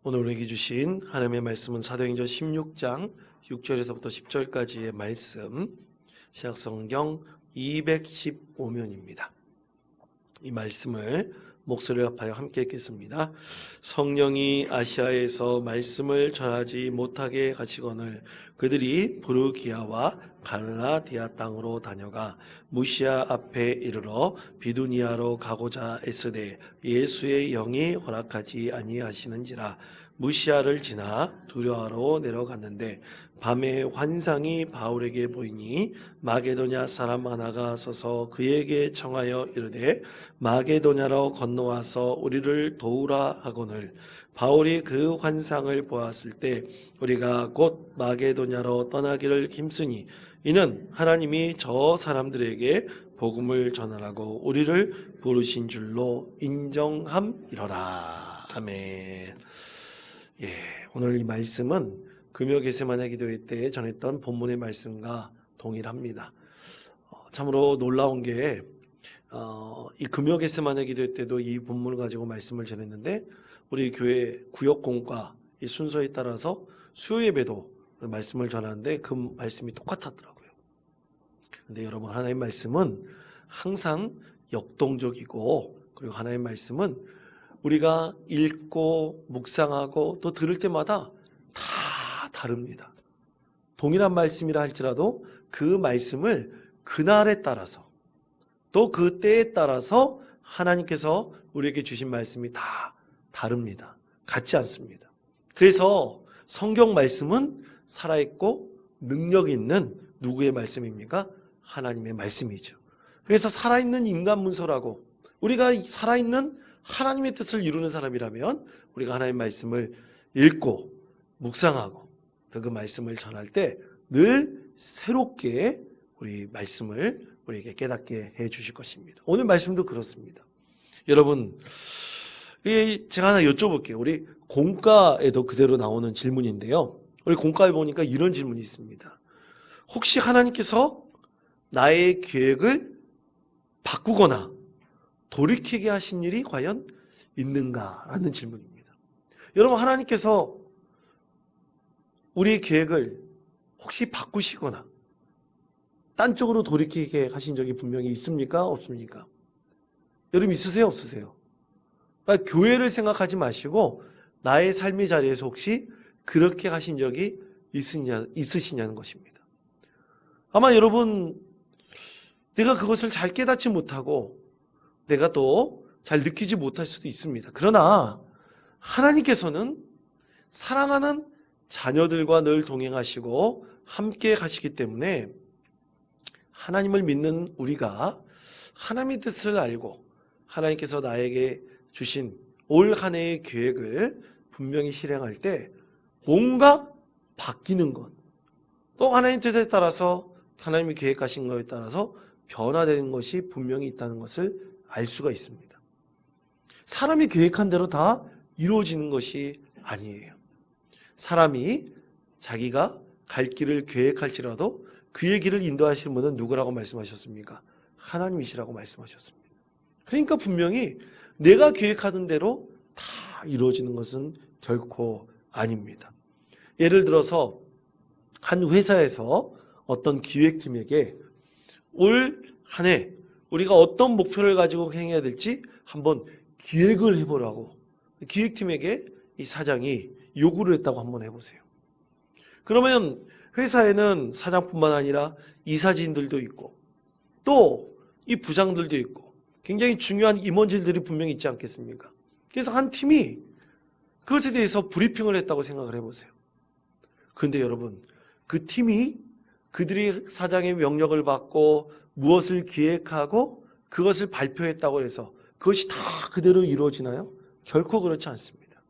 오늘 우리에게 주신 하나님의 말씀은 사도행전 16장 6절에서부터 10절까지의 말씀, 신약성경 215면입니다. 이 말씀을 목소리를 합하여 함께 읽겠습니다. 성령이 아시아에서 말씀을 전하지 못하게 하시거늘 그들이 부르기아와 갈라디아 땅으로 다녀가 무시아 앞에 이르러 비두니아로 가고자 애쓰되 예수의 영이 허락하지 아니하시는지라. 무시아를 지나 두려아로 내려갔는데 밤에 환상이 바울에게 보이니 마게도냐 사람 하나가 서서 그에게 청하여 이르되 마게도냐로 건너와서 우리를 도우라 하거늘 바울이 그 환상을 보았을 때 우리가 곧 마게도냐로 떠나기를 힘쓰니 이는 하나님이 저 사람들에게 복음을 전하라고 우리를 부르신 줄로 인정함이로라. 아멘. 오늘 이 말씀은 금요 게세마네 기도회 때 전했던 본문의 말씀과 동일합니다. 참으로 놀라운 게 이 금요 게세마네 기도회 때도 이 본문을 가지고 말씀을 전했는데 우리 교회 구역공과 이 순서에 따라서 수요 예배도 말씀을 전하는데 그 말씀이 똑같았더라고요. 근데 여러분, 하나님의 말씀은 항상 역동적이고, 그리고 하나님의 말씀은 우리가 읽고 묵상하고 또 들을 때마다 다 다릅니다. 동일한 말씀이라 할지라도 그 말씀을 그날에 따라서 또 그 때에 따라서 하나님께서 우리에게 주신 말씀이 다 다릅니다. 같지 않습니다. 그래서 성경 말씀은 살아있고 능력 있는 누구의 말씀입니까? 하나님의 말씀이죠. 그래서 살아있는 인간 문서라고, 우리가 살아있는 하나님의 뜻을 이루는 사람이라면 우리가 하나님의 말씀을 읽고 묵상하고 또 그 말씀을 전할 때 늘 새롭게 우리 말씀을 우리에게 깨닫게 해 주실 것입니다. 오늘 말씀도 그렇습니다. 여러분, 제가 하나 여쭤볼게요. 우리 공과에도 그대로 나오는 질문인데요. 우리 공과에 보니까 이런 질문이 있습니다. 혹시 하나님께서 나의 계획을 바꾸거나 돌이키게 하신 일이 과연 있는가라는 질문입니다. 여러분, 하나님께서 우리의 계획을 혹시 바꾸시거나 딴 쪽으로 돌이키게 하신 적이 분명히 있습니까? 없습니까? 여러분, 있으세요? 없으세요? 그러니까 교회를 생각하지 마시고 나의 삶의 자리에서 혹시 그렇게 하신 적이 있으시냐는 것입니다. 아마 여러분, 내가 그것을 잘 깨닫지 못하고 내가 또 잘 느끼지 못할 수도 있습니다. 그러나 하나님께서는 사랑하는 자녀들과 늘 동행하시고 함께 가시기 때문에 하나님을 믿는 우리가 하나님의 뜻을 알고 하나님께서 나에게 주신 올 한 해의 계획을 분명히 실행할 때 뭔가 바뀌는 것, 또 하나님의 뜻에 따라서 하나님이 계획하신 것에 따라서 변화되는 것이 분명히 있다는 것을 알 수가 있습니다. 사람이 계획한 대로 다 이루어지는 것이 아니에요. 사람이 자기가 갈 길을 계획할지라도 그의 길을 인도하시는 분은 누구라고 말씀하셨습니까? 하나님이시라고 말씀하셨습니다. 그러니까 분명히 내가 계획하는 대로 다 이루어지는 것은 결코 아닙니다. 예를 들어서 한 회사에서 어떤 기획팀에게 올 한 해 우리가 어떤 목표를 가지고 행해야 될지 한번 기획을 해보라고 기획팀에게 이 사장이 요구를 했다고 한번 해보세요. 그러면 회사에는 사장뿐만 아니라 이사진들도 있고 또 이 부장들도 있고 굉장히 중요한 임원진들이 분명히 있지 않겠습니까? 그래서 한 팀이 그것에 대해서 브리핑을 했다고 생각을 해보세요. 그런데 여러분, 그 팀이 그들이 사장의 명령을 받고 무엇을 기획하고 그것을 발표했다고 해서 그것이 다 그대로 이루어지나요? 결코 그렇지 않습니다.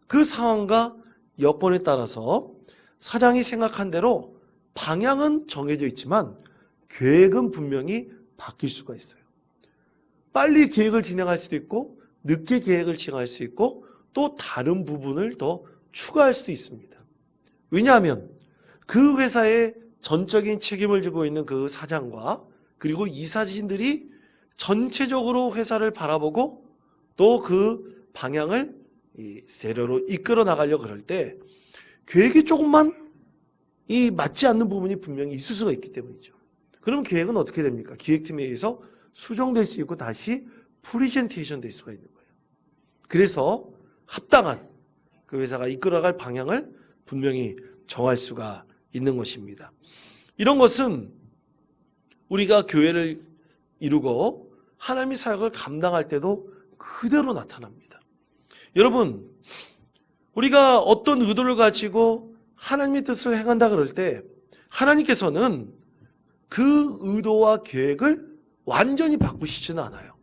그 상황과 여건에 따라서 사장이 생각한 대로 방향은 정해져 있지만 계획은 분명히 바뀔 수가 있어요. 빨리 계획을 진행할 수도 있고 늦게 계획을 진행할 수 있고 또 다른 부분을 더 추가할 수도 있습니다. 왜냐하면 그 회사의 전적인 책임을 지고 있는 그 사장과 그리고 이사진들이 전체적으로 회사를 바라보고 또 그 방향을 이 세례로 이끌어 나가려고 그럴 때 계획이 조금만 맞지 않는 부분이 분명히 있을 수가 있기 때문이죠. 그럼 계획은 어떻게 됩니까? 기획팀에 의해서 수정될 수 있고 다시 프리젠테이션 될 수가 있는 거예요. 그래서 합당한 그 회사가 이끌어갈 방향을 분명히 정할 수가 있는 것입니다. 이런 것은 우리가 교회를 이루고 하나님의 사역을 감당할 때도 그대로 나타납니다. 여러분, 우리가 어떤 의도를 가지고 하나님의 뜻을 행한다 그럴 때 하나님께서는 그 의도와 계획을 완전히 바꾸시지는 않아요.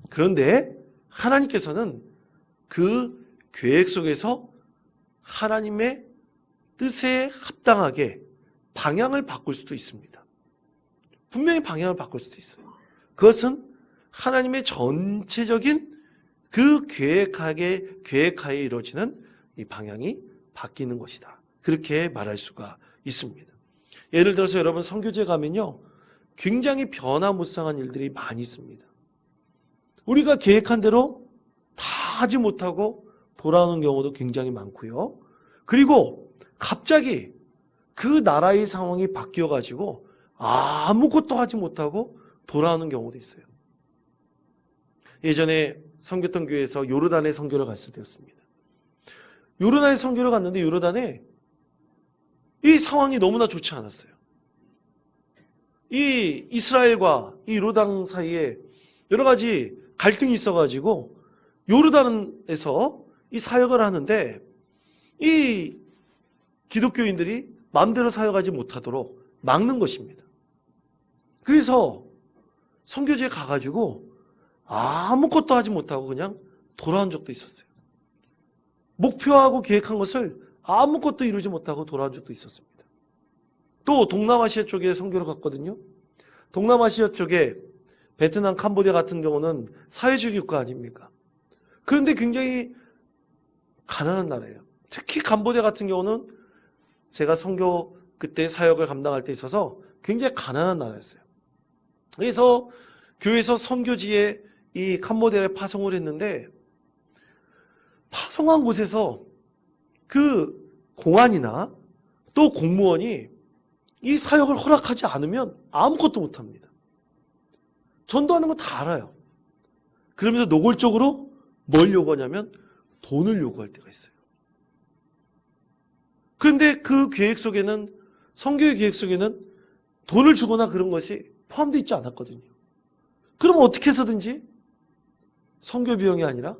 그런데 하나님께서는 그 계획 속에서 하나님의 뜻에 합당하게 방향을 바꿀 수도 있습니다. 분명히 방향을 바꿀 수도 있어요. 그것은 하나님의 전체적인 그 계획하에 이루어지는 이 방향이 바뀌는 것이다. 그렇게 말할 수가 있습니다. 예를 들어서 여러분 선교제 가면요, 굉장히 변화무쌍한 일들이 많이 있습니다. 우리가 계획한 대로 다 하지 못하고 돌아오는 경우도 굉장히 많고요. 그리고 갑자기 그 나라의 상황이 바뀌어가지고 아무것도 하지 못하고 돌아오는 경우도 있어요. 예전에 선교했던 교회에서 요르단에 선교를 갔을 때였습니다. 요르단에 선교를 갔는데 요르단에 이 상황이 너무나 좋지 않았어요. 이 이스라엘과 이 요르단 사이에 여러 가지 갈등이 있어가지고 요르단에서 이 사역을 하는데 이 기독교인들이 마음대로 사역하지 못하도록 막는 것입니다. 그래서 선교지에 가가지고 아무것도 하지 못하고 그냥 돌아온 적도 있었어요. 목표하고 계획한 것을 아무것도 이루지 못하고 돌아온 적도 있었습니다. 또 동남아시아 쪽에 선교를 갔거든요. 동남아시아 쪽에 베트남, 캄보디아 같은 경우는 사회주의 국가 아닙니까? 그런데 굉장히 가난한 나라예요. 특히 캄보디아 같은 경우는 제가 선교 그때 사역을 감당할 때 있어서 굉장히 가난한 나라였어요. 그래서 교회에서 선교지에 이 캄보디아에 파송을 했는데 파송한 곳에서 그 공안이나 또 공무원이 이 사역을 허락하지 않으면 아무것도 못합니다. 전도하는 거 다 알아요. 그러면서 노골적으로 뭘 요구하냐면 돈을 요구할 때가 있어요. 그런데 그 계획 속에는, 선교의 계획 속에는 돈을 주거나 그런 것이 포함되어 있지 않았거든요. 그러면 어떻게 해서든지 선교 비용이 아니라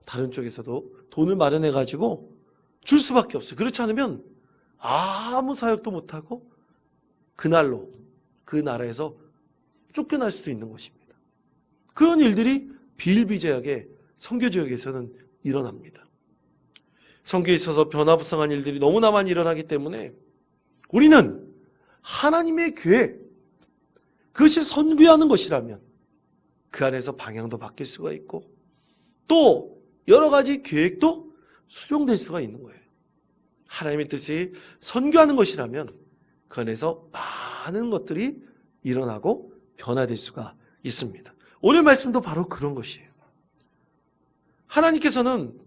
다른 쪽에서도 돈을 마련해가지고 줄 수밖에 없어요. 그렇지 않으면 아무 사역도 못하고 그날로 그 나라에서 쫓겨날 수도 있는 것입니다. 그런 일들이 비일비재하게 선교 지역에서는 일어납니다. 선교에 있어서 변화무쌍한 일들이 너무나 많이 일어나기 때문에 우리는 하나님의 계획, 그것이 선교하는 것이라면 그 안에서 방향도 바뀔 수가 있고 또 여러 가지 계획도 수정될 수가 있는 거예요. 하나님의 뜻이 선교하는 것이라면 그 안에서 많은 것들이 일어나고 변화될 수가 있습니다. 오늘 말씀도 바로 그런 것이에요. 하나님께서는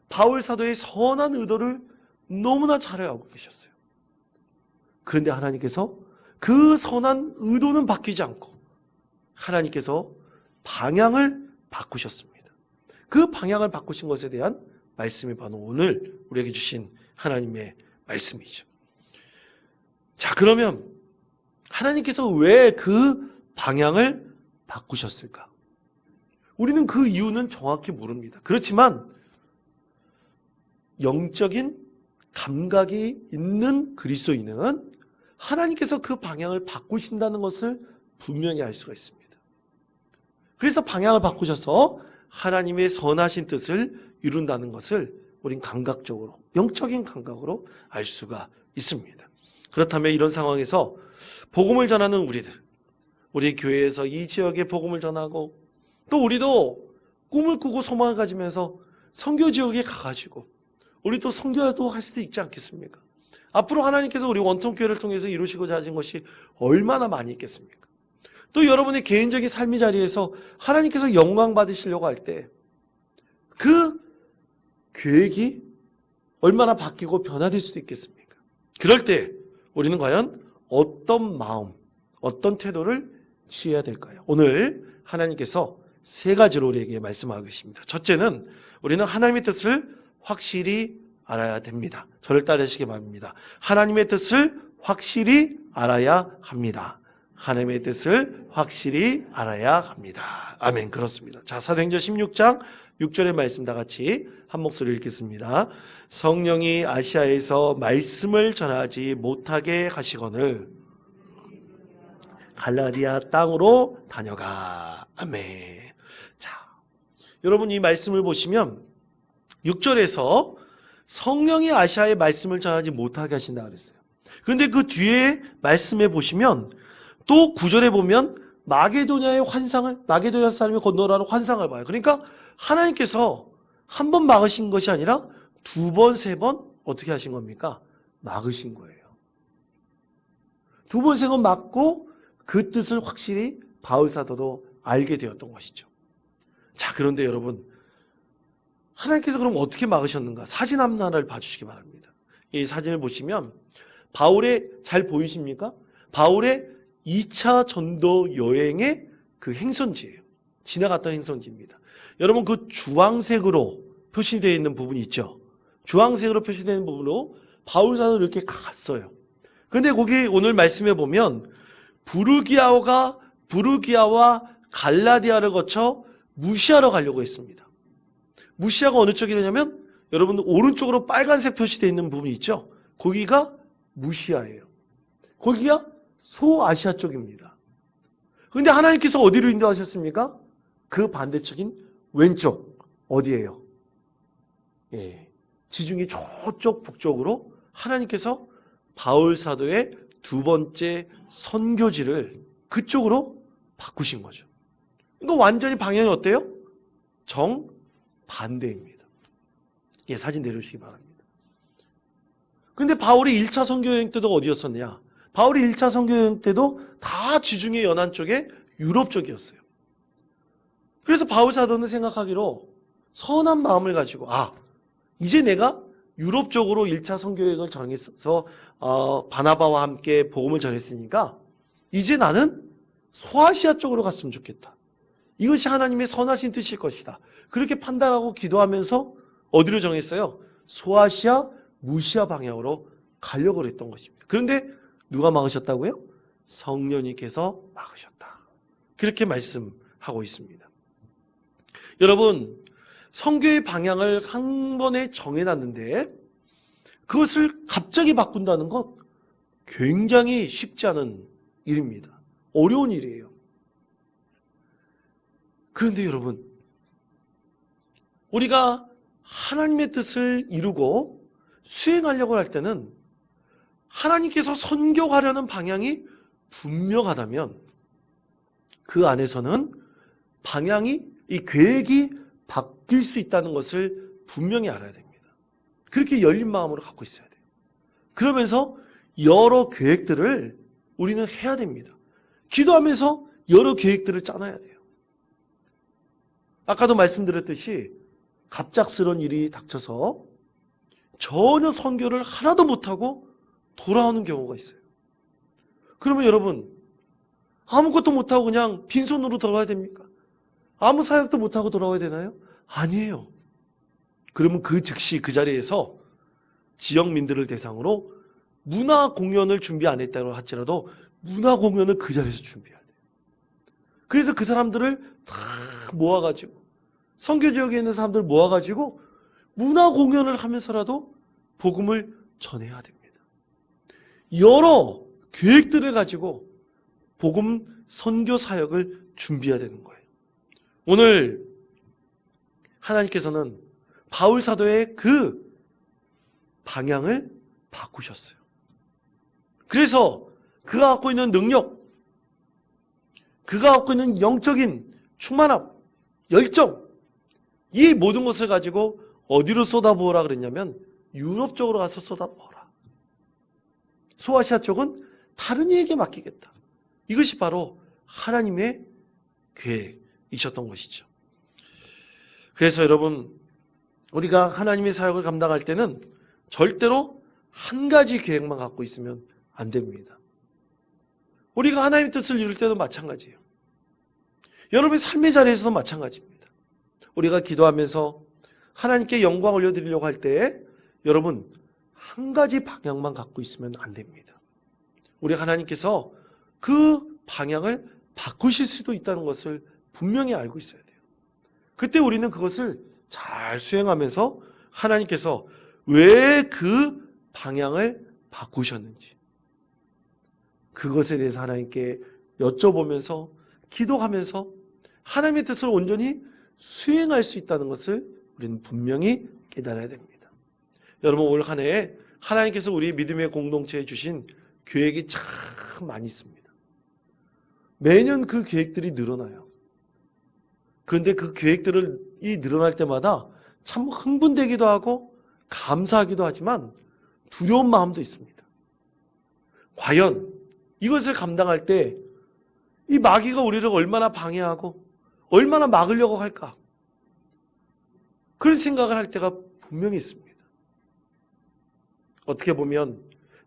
바울 사도의 선한 의도를 너무나 잘 알고 계셨어요. 그런데 하나님께서 그 선한 의도는 바뀌지 않고 하나님께서 방향을 바꾸셨습니다. 그 방향을 바꾸신 것에 대한 말씀이 바로 오늘 우리에게 주신 하나님의 말씀이죠. 자, 그러면 하나님께서 왜 그 방향을 바꾸셨을까? 우리는 그 이유는 정확히 모릅니다. 그렇지만 영적인 감각이 있는 그리스도인은 하나님께서 그 방향을 바꾸신다는 것을 분명히 알 수가 있습니다. 그래서 방향을 바꾸셔서 하나님의 선하신 뜻을 이룬다는 것을 우린 감각적으로, 영적인 감각으로 알 수가 있습니다. 그렇다면 이런 상황에서 복음을 전하는 우리들, 우리 교회에서 이 지역에 복음을 전하고 또 우리도 꿈을 꾸고 소망을 가지면서 선교 지역에 가가지고 우리도 선교도 할 수도 있지 않겠습니까? 앞으로 하나님께서 우리 원통교회를 통해서 이루시고자 하신 것이 얼마나 많이 있겠습니까? 또 여러분의 개인적인 삶의 자리에서 하나님께서 영광 받으시려고 할 때 그 계획이 얼마나 바뀌고 변화될 수도 있겠습니까? 그럴 때 우리는 과연 어떤 마음, 어떤 태도를 취해야 될까요? 오늘 하나님께서 세 가지로 우리에게 말씀하고 계십니다. 첫째는 우리는 하나님의 뜻을 확실히 알아야 됩니다. 저를 따르시기 바랍니다. 하나님의 뜻을 확실히 알아야 합니다. 하나님의 뜻을 확실히 알아야 합니다. 아멘. 그렇습니다. 자, 사도행전 16장 6절의 말씀 다 같이 한 목소리 읽겠습니다. 성령이 아시아에서 말씀을 전하지 못하게 하시거늘 갈라디아 땅으로 다녀가. 아멘. 자, 여러분 이 말씀을 보시면 6절에서 성령이 아시아에 말씀을 전하지 못하게 하신다 그랬어요. 그런데 그 뒤에 말씀에 보시면 또 9절에 보면 마게도냐의 환상을, 마게도냐 사람이 건너라는 환상을 봐요. 그러니까 하나님께서 한 번 막으신 것이 아니라 두 번, 세 번 어떻게 하신 겁니까? 막으신 거예요. 두 번, 세 번 막고 그 뜻을 확실히 바울 사도도 알게 되었던 것이죠. 자, 그런데 여러분, 하나님께서 그럼 어떻게 막으셨는가? 사진 하나를 봐주시기 바랍니다. 이 사진을 보시면 바울의, 잘 보이십니까? 바울의 2차 전도 여행의 그 행선지예요. 지나갔던 행선지입니다. 여러분 그 주황색으로 표시되어 있는 부분이 있죠. 주황색으로 표시되어 있는 부분으로 바울 사도를 이렇게 갔어요. 그런데 거기 오늘 말씀해 보면 부르기아와 갈라디아를 거쳐 무시아로 가려고 했습니다. 무시아가 어느 쪽이냐면 여러분 오른쪽으로 빨간색 표시되어 있는 부분이 있죠. 거기가 무시아예요. 거기가 소아시아 쪽입니다. 그런데 하나님께서 어디로 인도하셨습니까? 그 반대쪽인 왼쪽 어디예요? 예, 지중해 저쪽 북쪽으로 하나님께서 바울 사도의 두 번째 선교지를 그쪽으로 바꾸신 거죠. 이거 완전히 방향이 어때요? 정반대입니다. 예, 사진 내려주시기 바랍니다. 근데 바울이 1차 선교여행 때도 어디였었냐? 바울이 1차 선교여행 때도 다 지중해 연안 쪽에 유럽 쪽이었어요. 그래서 바울 사도는 생각하기로 선한 마음을 가지고 이제 내가 유럽 쪽으로 1차 선교여행을 정해서 바나바와 함께 복음을 전했으니까 이제 나는 소아시아 쪽으로 갔으면 좋겠다. 이것이 하나님의 선하신 뜻일 것이다. 그렇게 판단하고 기도하면서 어디로 정했어요? 소아시아, 무시아 방향으로 가려고 했던 것입니다. 그런데 누가 막으셨다고요? 성령님께서 막으셨다. 그렇게 말씀하고 있습니다. 여러분, 선교의 방향을 한 번에 정해놨는데 그것을 갑자기 바꾼다는 것 굉장히 쉽지 않은 일입니다. 어려운 일이에요. 그런데 여러분, 우리가 하나님의 뜻을 이루고 수행하려고 할 때는 하나님께서 선교하려는 방향이 분명하다면 그 안에서는 방향이, 이 계획이 바뀔 수 있다는 것을 분명히 알아야 됩니다. 그렇게 열린 마음으로 갖고 있어야 돼요. 그러면서 여러 계획들을 우리는 해야 됩니다. 기도하면서 여러 계획들을 짜놔야 돼요. 아까도 말씀드렸듯이 갑작스러운 일이 닥쳐서 전혀 선교를 하나도 못하고 돌아오는 경우가 있어요. 그러면 여러분 아무것도 못하고 그냥 빈손으로 돌아와야 됩니까? 아무 사역도 못하고 돌아와야 되나요? 아니에요. 그러면 그 즉시 그 자리에서 지역민들을 대상으로 문화 공연을 준비 안 했다고 할지라도 문화 공연을 그 자리에서 준비해야 돼요. 그래서 그 사람들을 다 모아가지고 선교 지역에 있는 사람들 모아가지고 문화 공연을 하면서라도 복음을 전해야 됩니다. 여러 계획들을 가지고 복음 선교 사역을 준비해야 되는 거예요. 오늘 하나님께서는 바울 사도의 그 방향을 바꾸셨어요. 그래서 그가 갖고 있는 능력, 그가 갖고 있는 영적인 충만함, 열정, 이 모든 것을 가지고 어디로 쏟아부어라 그랬냐면 유럽 쪽으로 가서 쏟아부어라. 소아시아 쪽은 다른 이에게 맡기겠다. 이것이 바로 하나님의 계획이셨던 것이죠. 그래서 여러분 우리가 하나님의 사역을 감당할 때는 절대로 한 가지 계획만 갖고 있으면 안 됩니다. 우리가 하나님의 뜻을 이룰 때도 마찬가지예요. 여러분의 삶의 자리에서도 마찬가지입니다. 우리가 기도하면서 하나님께 영광 올려드리려고 할 때 여러분 한 가지 방향만 갖고 있으면 안 됩니다. 우리 하나님께서 그 방향을 바꾸실 수도 있다는 것을 분명히 알고 있어야 돼요. 그때 우리는 그것을 잘 수행하면서 하나님께서 왜 그 방향을 바꾸셨는지 그것에 대해서 하나님께 여쭤보면서 기도하면서 하나님의 뜻을 온전히 수행할 수 있다는 것을 우리는 분명히 깨달아야 됩니다. 여러분 올 한 해에 하나님께서 우리 믿음의 공동체에 주신 계획이 참 많이 있습니다. 매년 그 계획들이 늘어나요. 그런데 그 계획들이 늘어날 때마다 참 흥분되기도 하고 감사하기도 하지만 두려운 마음도 있습니다. 과연 이것을 감당할 때 이 마귀가 우리를 얼마나 방해하고 얼마나 막으려고 할까? 그런 생각을 할 때가 분명히 있습니다. 어떻게 보면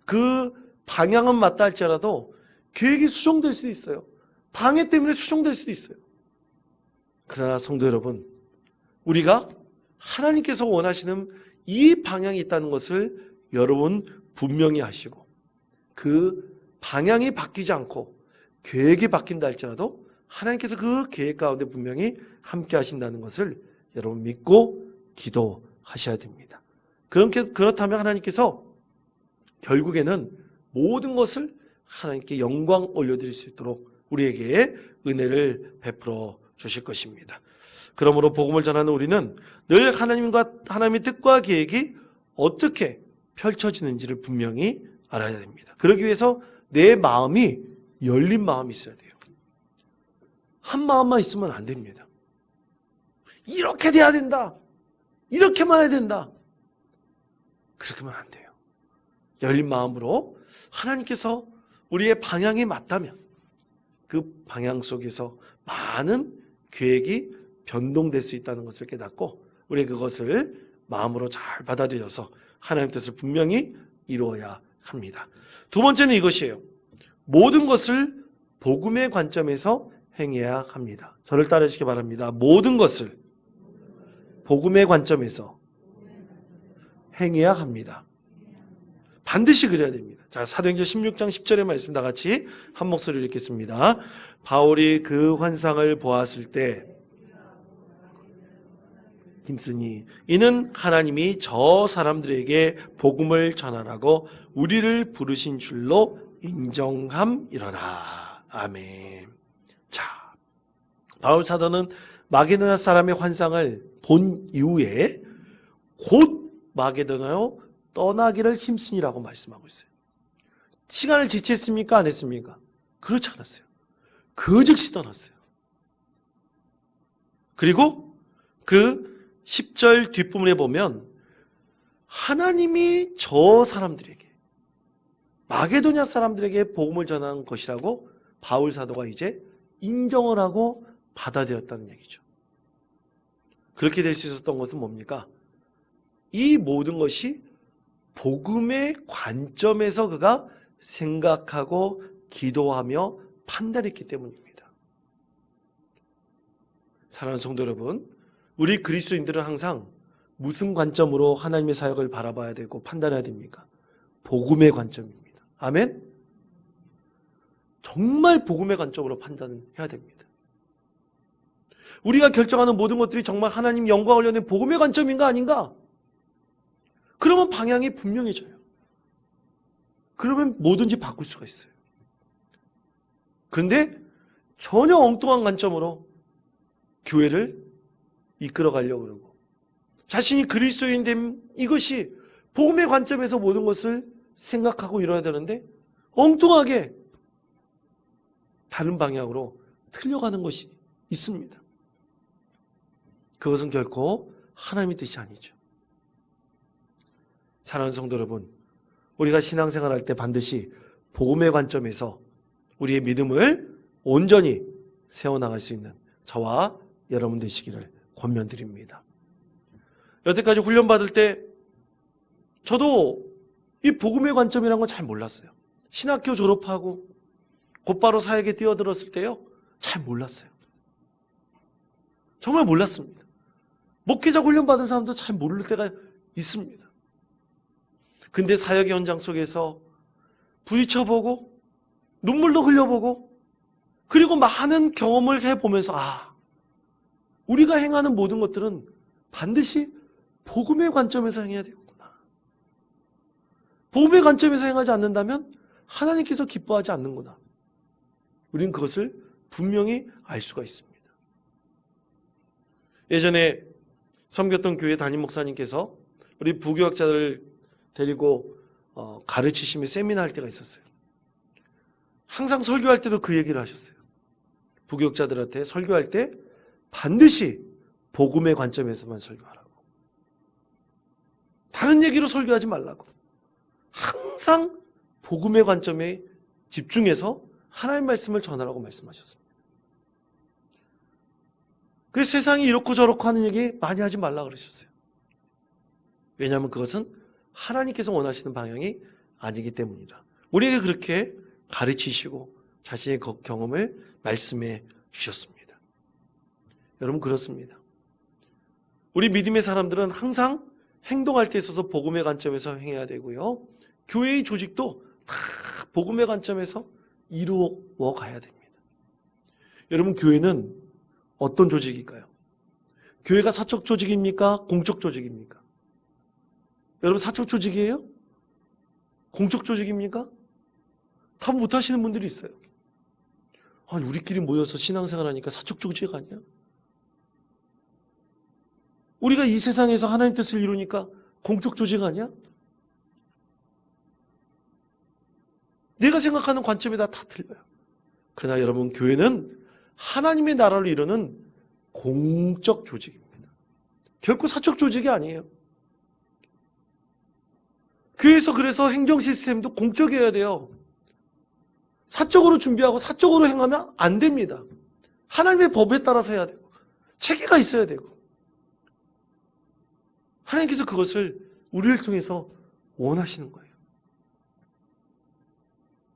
그 방향은 맞다 할지라도 계획이 수정될 수도 있어요. 방해 때문에 수정될 수도 있어요. 그러나 성도 여러분, 우리가 하나님께서 원하시는 이 방향이 있다는 것을 여러분 분명히 아시고 그 방향이 바뀌지 않고 계획이 바뀐다 할지라도 하나님께서 그 계획 가운데 분명히 함께 하신다는 것을 여러분 믿고 기도하셔야 됩니다. 그렇다면 하나님께서 결국에는 모든 것을 하나님께 영광 올려드릴 수 있도록 우리에게 은혜를 베풀어 주실 것입니다. 그러므로 복음을 전하는 우리는 늘 하나님의 뜻과 계획이 어떻게 펼쳐지는지를 분명히 알아야 됩니다. 그러기 위해서 내 마음이 열린 마음이 있어야 돼요. 한 마음만 있으면 안 됩니다. 이렇게 돼야 된다. 이렇게만 해야 된다. 그렇게 하면 안 돼요. 열린 마음으로 하나님께서 우리의 방향이 맞다면 그 방향 속에서 많은 계획이 변동될 수 있다는 것을 깨닫고 우리 그것을 마음으로 잘 받아들여서 하나님 뜻을 분명히 이루어야 합니다. 두 번째는 이것이에요. 모든 것을 복음의 관점에서 행해야 합니다. 저를 따르시기 바랍니다. 모든 것을 복음의 관점에서 행해야 합니다. 반드시 그래야 됩니다. 자, 사도행전 16장 10절의 말씀 다 같이 한 목소리로 읽겠습니다. 바울이 그 환상을 보았을 때 힘쓰니 이는 하나님이 저 사람들에게 복음을 전하라고 우리를 부르신 줄로 인정함이러라. 아멘. 자, 바울 사도는 마게도냐 사람의 환상을 본 이후에 곧 마게도냐로 떠나기를 힘쓰니라고 말씀하고 있어요. 시간을 지체했습니까? 안 했습니까? 그렇지 않았어요. 그 즉시 떠났어요. 그리고 그 10절 뒷부분에 보면 하나님이 저 사람들에게 마게도냐 사람들에게 복음을 전한 것이라고 바울 사도가 이제 인정을 하고 받아들였다는 얘기죠. 그렇게 될 수 있었던 것은 뭡니까? 이 모든 것이 복음의 관점에서 그가 생각하고 기도하며 판단했기 때문입니다. 사랑하는 성도 여러분, 우리 그리스도인들은 항상 무슨 관점으로 하나님의 사역을 바라봐야 되고 판단해야 됩니까? 복음의 관점입니다. 아멘? 정말 복음의 관점으로 판단해야 됩니다. 우리가 결정하는 모든 것들이 정말 하나님 영광을 위한 복음의 관점인가 아닌가? 그러면 방향이 분명해져요. 그러면 뭐든지 바꿀 수가 있어요. 그런데 전혀 엉뚱한 관점으로 교회를 이끌어가려고 그러고 자신이 그리스도인 됨 이것이 복음의 관점에서 모든 것을 생각하고 이뤄야 되는데 엉뚱하게 다른 방향으로 틀려가는 것이 있습니다. 그것은 결코 하나님의 뜻이 아니죠. 사랑하는 성도 여러분, 우리가 신앙생활할 때 반드시 복음의 관점에서 우리의 믿음을 온전히 세워나갈 수 있는 저와 여러분 되시기를 권면드립니다. 여태까지 훈련받을 때 저도 이 복음의 관점이라는 건 잘 몰랐어요. 신학교 졸업하고 곧바로 사역에 뛰어들었을 때요, 잘 몰랐어요. 정말 몰랐습니다. 목회자 훈련받은 사람도 잘 모를 때가 있습니다. 근데 사역의 현장 속에서 부딪혀보고 눈물도 흘려보고 그리고 많은 경험을 해보면서 우리가 행하는 모든 것들은 반드시 복음의 관점에서 행해야 되겠구나. 복음의 관점에서 행하지 않는다면 하나님께서 기뻐하지 않는구나. 우리는 그것을 분명히 알 수가 있습니다. 예전에 섬겼던 교회 담임 목사님께서 우리 부교학자들을 데리고 가르치시며 세미나 할 때가 있었어요. 항상 설교할 때도 그 얘기를 하셨어요. 부교육자들한테 설교할 때 반드시 복음의 관점에서만 설교하라고. 다른 얘기로 설교하지 말라고. 항상 복음의 관점에 집중해서 하나님의 말씀을 전하라고 말씀하셨습니다. 그래서 세상이 이렇고 저렇고 하는 얘기 많이 하지 말라 그러셨어요. 왜냐하면 그것은 하나님께서 원하시는 방향이 아니기 때문이라. 우리에게 그렇게 가르치시고 자신의 경험을 말씀해 주셨습니다. 여러분, 그렇습니다. 우리 믿음의 사람들은 항상 행동할 때 있어서 복음의 관점에서 행해야 되고요. 교회의 조직도 다 복음의 관점에서 이루어 가야 됩니다. 여러분, 교회는 어떤 조직일까요? 교회가 사적 조직입니까? 공적 조직입니까? 여러분, 사적 조직이에요? 공적 조직입니까? 답 못하시는 분들이 있어요. 아니, 우리끼리 모여서 신앙생활 하니까 사적 조직 아니야? 우리가 이 세상에서 하나님 뜻을 이루니까 공적 조직 아니야? 내가 생각하는 관점이 다 틀려요. 그러나 여러분, 교회는 하나님의 나라를 이루는 공적 조직입니다. 결코 사적 조직이 아니에요. 교회에서 그래서 행정 시스템도 공적이어야 돼요. 사적으로 준비하고 사적으로 행하면 안 됩니다. 하나님의 법에 따라서 해야 되고 체계가 있어야 되고 하나님께서 그것을 우리를 통해서 원하시는 거예요.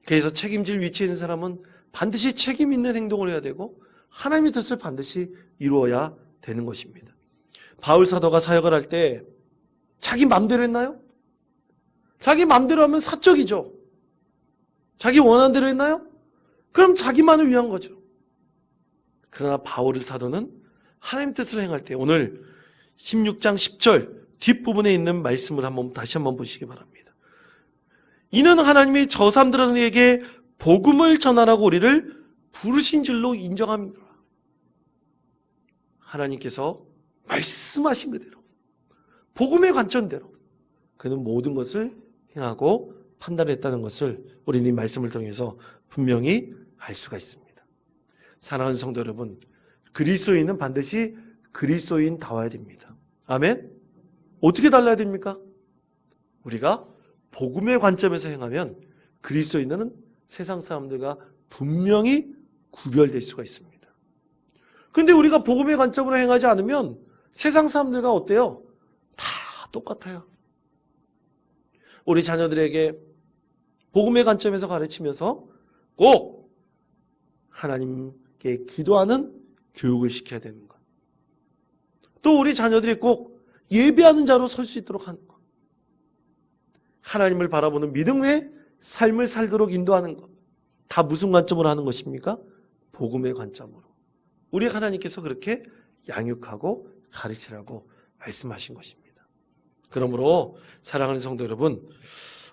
그래서 책임질 위치에 있는 사람은 반드시 책임 있는 행동을 해야 되고 하나님의 뜻을 반드시 이루어야 되는 것입니다. 바울 사도가 사역을 할 때 자기 마음대로 했나요? 자기 마음대로 하면 사적이죠. 자기 원하는 대로 했나요? 그럼 자기만을 위한 거죠. 그러나 바울 사도는 하나님 뜻을 행할 때 오늘 16장 10절 뒷부분에 있는 말씀을 다시 한번 보시기 바랍니다. 이는 하나님이 저 사람들에게 복음을 전하라고 우리를 부르신 줄로 인정합니다. 하나님께서 말씀하신 그대로 복음의 관점대로 그는 모든 것을 행하고 판단했다는 것을 우리는 이 말씀을 통해서 분명히 알 수가 있습니다. 사랑하는 성도 여러분, 그리스도인은 반드시 그리스도인다워야 됩니다. 아멘? 어떻게 달라야 됩니까? 우리가 복음의 관점에서 행하면 그리스도인은 세상 사람들과 분명히 구별될 수가 있습니다. 그런데 우리가 복음의 관점으로 행하지 않으면 세상 사람들과 어때요? 다 똑같아요. 우리 자녀들에게 복음의 관점에서 가르치면서 꼭 하나님께 기도하는 교육을 시켜야 되는 것. 또 우리 자녀들이 꼭 예배하는 자로 설 수 있도록 하는 것. 하나님을 바라보는 믿음의 삶을 살도록 인도하는 것. 다 무슨 관점으로 하는 것입니까? 복음의 관점으로. 우리 하나님께서 그렇게 양육하고 가르치라고 말씀하신 것입니다. 그러므로 사랑하는 성도 여러분,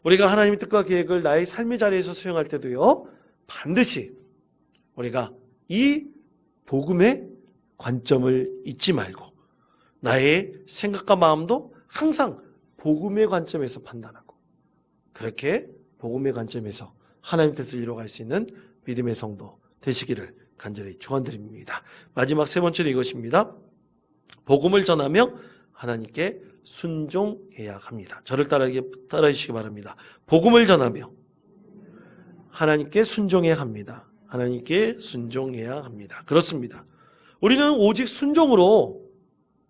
우리가 하나님의 뜻과 계획을 나의 삶의 자리에서 수행할 때도요, 반드시 우리가 이 복음의 관점을 잊지 말고 나의 생각과 마음도 항상 복음의 관점에서 판단하고 그렇게 복음의 관점에서 하나님 뜻을 이루어갈 수 있는 믿음의 성도 되시기를 간절히 축원드립니다. 마지막 세 번째는 이것입니다. 복음을 전하며 하나님께 순종해야 합니다. 저를 따라해 주시기 바랍니다. 복음을 전하며 하나님께 순종해야 합니다. 하나님께 순종해야 합니다. 그렇습니다. 우리는 오직 순종으로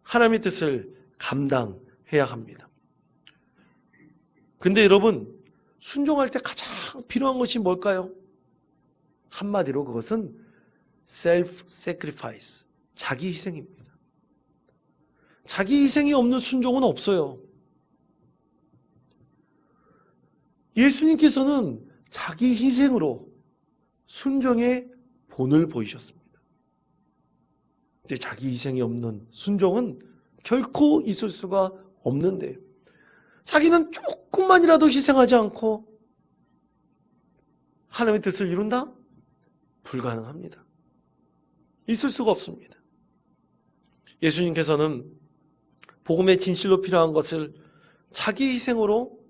하나님의 뜻을 감당해야 합니다. 근데 여러분, 순종할 때 가장 필요한 것이 뭘까요? 한마디로 그것은 self-sacrifice, 자기 희생입니다. 자기 희생이 없는 순종은 없어요. 예수님께서는 자기 희생으로 순종의 본을 보이셨습니다. 근데 자기 희생이 없는 순종은 결코 있을 수가 없는데, 자기는 조금만이라도 희생하지 않고 하나님의 뜻을 이룬다? 불가능합니다. 있을 수가 없습니다. 예수님께서는 복음의 진실로 필요한 것을 자기 희생으로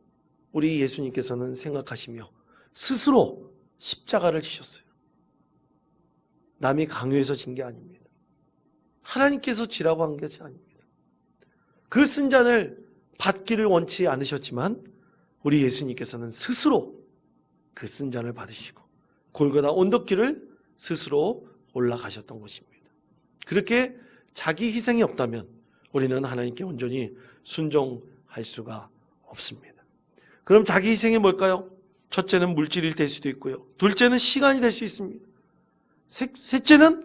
우리 예수님께서는 생각하시며 스스로 십자가를 지셨어요. 남이 강요해서 진 게 아닙니다. 하나님께서 지라고 한 것이 아닙니다. 그 쓴잔을 받기를 원치 않으셨지만 우리 예수님께서는 스스로 그 쓴잔을 받으시고 골고다 언덕길을 스스로 올라가셨던 것입니다. 그렇게 자기 희생이 없다면 우리는 하나님께 온전히 순종할 수가 없습니다. 그럼 자기 희생이 뭘까요? 첫째는 물질이 될 수도 있고요. 둘째는 시간이 될 수 있습니다. 셋째는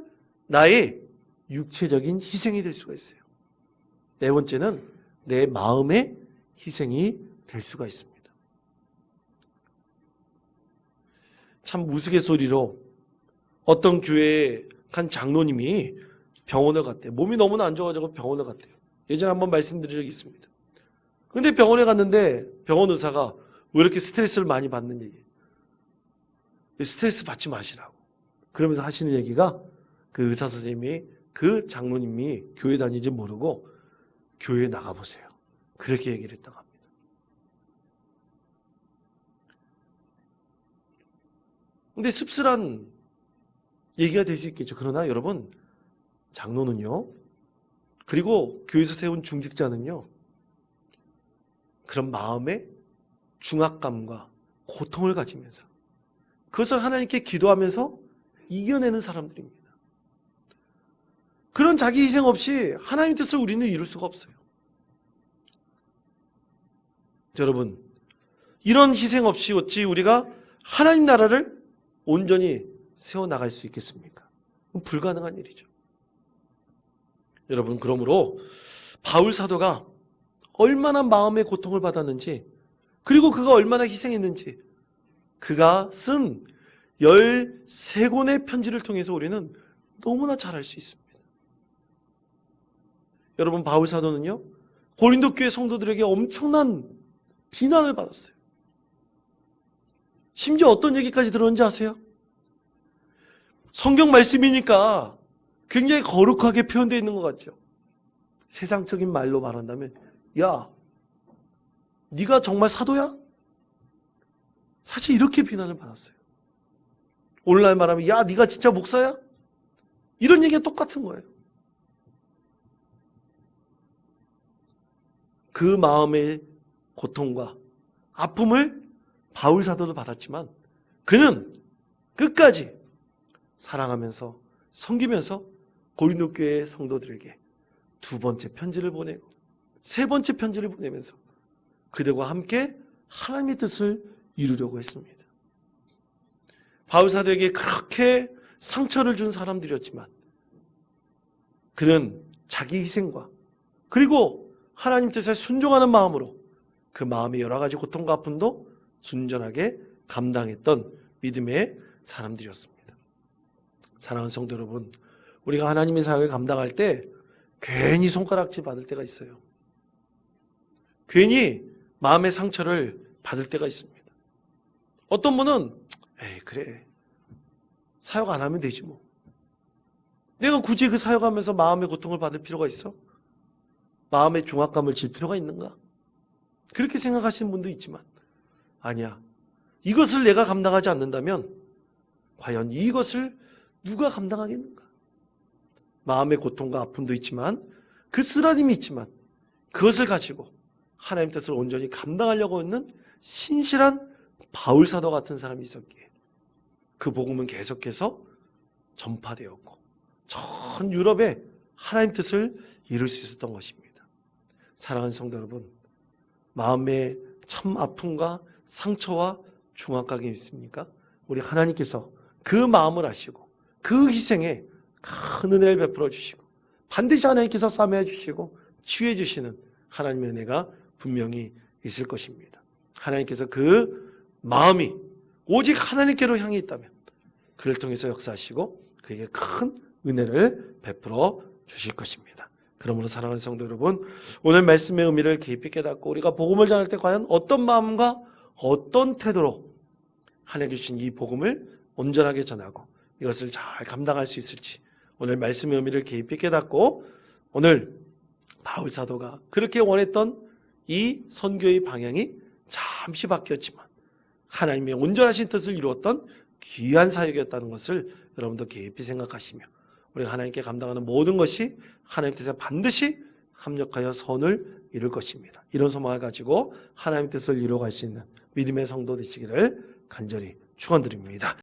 나의 육체적인 희생이 될 수가 있어요. 네 번째는 내 마음의 희생이 될 수가 있습니다. 참 우스갯소리로 어떤 교회의 한 장로님이 병원을 갔대요. 몸이 너무나 안 좋아가지고 병원을 갔대요. 예전에 한번 말씀드린 적이 있습니다. 근데 병원에 갔는데 병원 의사가 왜 이렇게 스트레스를 많이 받는 얘기? 스트레스 받지 마시라고. 그러면서 하시는 얘기가 그 의사 선생님이 그 장로님이 교회 다니지 모르고 교회에 나가보세요. 그렇게 얘기를 했다고 합니다. 근데 씁쓸한 얘기가 될 수 있겠죠. 그러나 여러분, 장로는요, 그리고 교회에서 세운 중직자는요, 그런 마음의 중압감과 고통을 가지면서 그것을 하나님께 기도하면서 이겨내는 사람들입니다. 그런 자기 희생 없이 하나님의 뜻을 우리는 이룰 수가 없어요. 여러분, 이런 희생 없이 어찌 우리가 하나님 나라를 온전히 세워나갈 수 있겠습니까? 불가능한 일이죠. 여러분, 그러므로 바울 사도가 얼마나 마음의 고통을 받았는지, 그리고 그가 얼마나 희생했는지 그가 쓴 13권의 편지를 통해서 우리는 너무나 잘 알 수 있습니다. 여러분, 바울 사도는요, 고린도 교회 성도들에게 엄청난 비난을 받았어요. 심지어 어떤 얘기까지 들었는지 아세요? 성경 말씀이니까 굉장히 거룩하게 표현되어 있는 것 같죠. 세상적인 말로 말한다면, 야, 네가 정말 사도야? 사실 이렇게 비난을 받았어요. 오늘날 말하면, 야, 네가 진짜 목사야? 이런 얘기가 똑같은 거예요. 그 마음의 고통과 아픔을 바울 사도도 받았지만 그는 끝까지 사랑하면서 섬기면서 고린도 교회 성도들에게 두 번째 편지를 보내고 세 번째 편지를 보내면서 그들과 함께 하나님의 뜻을 이루려고 했습니다. 바울 사도에게 그렇게 상처를 준 사람들이었지만 그는 자기 희생과 그리고 하나님 뜻에 순종하는 마음으로 그 마음의 여러 가지 고통과 아픔도 순전하게 감당했던 믿음의 사람들이었습니다. 사랑하는 성도 여러분, 우리가 하나님의 사역을 감당할 때 괜히 손가락질 받을 때가 있어요. 괜히 마음의 상처를 받을 때가 있습니다. 어떤 분은 에이 그래 사역 안 하면 되지 뭐. 내가 굳이 그 사역하면서 마음의 고통을 받을 필요가 있어? 마음의 중압감을 질 필요가 있는가? 그렇게 생각하시는 분도 있지만 아니야. 이것을 내가 감당하지 않는다면 과연 이것을 누가 감당하겠는가? 마음의 고통과 아픔도 있지만 그 쓰라림이 있지만 그것을 가지고 하나님 뜻을 온전히 감당하려고 하는 신실한 바울 사도 같은 사람이 있었기에 그 복음은 계속해서 전파되었고 전 유럽에 하나님 뜻을 이룰 수 있었던 것입니다. 사랑하는 성도 여러분, 마음의 참 아픔과 상처와 중압감이 있습니까? 우리 하나님께서 그 마음을 아시고 그 희생에 큰 은혜를 베풀어 주시고 반드시 하나님께서 싸매어 주시고 치유해 주시는 하나님의 은혜가 분명히 있을 것입니다. 하나님께서 그 마음이 오직 하나님께로 향해 있다면 그를 통해서 역사하시고 그에게 큰 은혜를 베풀어 주실 것입니다. 그러므로 사랑하는 성도 여러분, 오늘 말씀의 의미를 깊이 깨닫고 우리가 복음을 전할 때 과연 어떤 마음과 어떤 태도로 하나님께 주신 이 복음을 온전하게 전하고 이것을 잘 감당할 수 있을지 오늘 말씀의 의미를 깊이 깨닫고 오늘 바울 사도가 그렇게 원했던 이 선교의 방향이 잠시 바뀌었지만 하나님의 온전하신 뜻을 이루었던 귀한 사역이었다는 것을 여러분도 깊이 생각하시며 우리가 하나님께 감당하는 모든 것이 하나님 뜻에 반드시 합력하여 선을 이룰 것입니다. 이런 소망을 가지고 하나님 뜻을 이루어갈 수 있는 믿음의 성도 되시기를 간절히 축원드립니다.